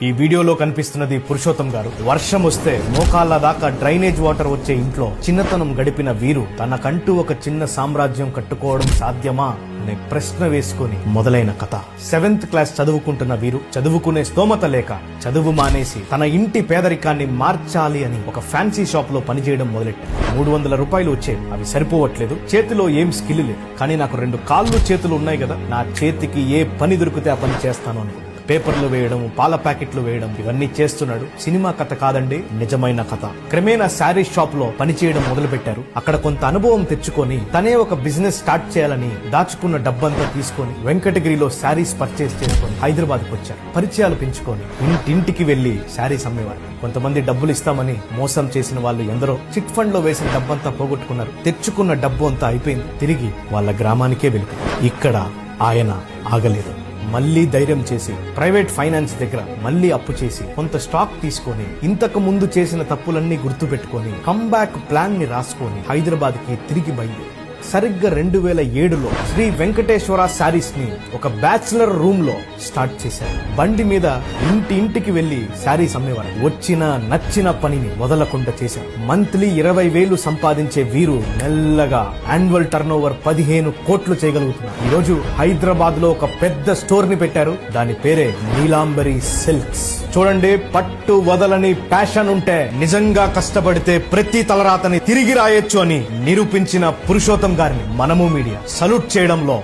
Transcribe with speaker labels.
Speaker 1: ఈ వీడియోలో కనిపిస్తున్నది పురుషోత్తం గారు. వర్షం వస్తే మోకాళ్ళ దాకా డ్రైనేజ్ వాటర్ వచ్చే ఇంట్లో చిన్నతనం గడిపిన వీరు తనకంటూ ఒక చిన్న సామ్రాజ్యం కట్టుకోవడం సాధ్యమా అనే ప్రశ్న వేసుకుని మొదలైన కథ. 7th క్లాస్ చదువుకుంటున్న వీరు చదువుకునే స్తోమత లేక చదువు మానేసి తన ఇంటి పేదరికాన్ని మార్చాలి అని ఒక ఫ్యాన్సీ షాప్ లో పనిచేయడం మొదలెట్టారు. 300 రూపాయలు వచ్చే, అవి సరిపోవట్లేదు. చేతిలో ఏం స్కిల్ లేదు, కానీ నాకు 2 కాళ్ళు చేతులు ఉన్నాయి కదా, నా చేతికి ఏ పని దొరికితే ఆ పని చేస్తాను అనుకో. పేపర్లు వేయడం, పాల ప్యాకెట్లు వేయడం, ఇవన్నీ చేస్తున్నాడు. సినిమా కథ కాదండి, నిజమైన కథ. క్రమేణా శారీ షాప్ లో పనిచేయడం మొదలు పెట్టారు. అక్కడ కొంత అనుభవం తెచ్చుకొని తనే ఒక బిజినెస్ స్టార్ట్ చేయాలని దాచుకున్న డబ్బంతా తీసుకొని వెంకటగిరిలో శారీస్ పర్చేస్ చేసుకొని హైదరాబాద్ కు వచ్చారు. పరిచయాలు పెంచుకొని ఇంటింటికి వెళ్లి శారీస్ అమ్మేవారు. కొంతమంది డబ్బులు ఇస్తామని మోసం చేసిన వాళ్ళు ఎందరో చిట్ ఫండ్ లో వేసిన డబ్బంతా పోగొట్టుకున్నారు. తెచ్చుకున్న డబ్బు అంతా అయిపోయింది. తిరిగి వాళ్ళ గ్రామానికే వెళ్ళిపోయారు. ఇక్కడ ఆయన ఆగలేదు. మళ్లీ ధైర్యం చేసి ప్రైవేట్ ఫైనాన్స్ దగ్గర మళ్లీ అప్పు చేసి కొంత స్టాక్ తీసుకొని ఇంతకు ముందు చేసిన తప్పులన్నీ గుర్తు పెట్టుకొని కంబ్యాక్ ప్లాన్ ని రాసుకొని హైదరాబాద్ కి తిరిగి బయలుదేరి సరిగ్గా 2007లో శ్రీ వెంకటేశ్వర శారీస్ ని ఒక బ్యాచులర్ రూమ్ లో స్టార్ట్ చేశారు. బండి మీద ఇంటికి వెళ్లి శారీస్ అమ్మేవారు. వచ్చిన నచ్చిన పనిని వదలకుండా చేశారు. మంత్లీ 20,000 సంపాదించే వీరు మెల్లగా యాన్యువల్ టర్న్ ఓవర్ 15 కోట్లు చేయగలుగుతున్నారు. ఈ రోజు హైదరాబాద్ లో ఒక పెద్ద స్టోర్ ని పెట్టారు. దాని పేరే నీలాంబరి సిల్క్స్. చూడండి, పట్టు వదలని ప్యాషన్ ఉంటే, నిజంగా కష్టపడితే ప్రతి తలరాతని తిరిగి రాయొచ్చు అని నిరూపించిన పురుషోత్తం గారిని మనము మీడియా సల్యూట్ చేయడంలో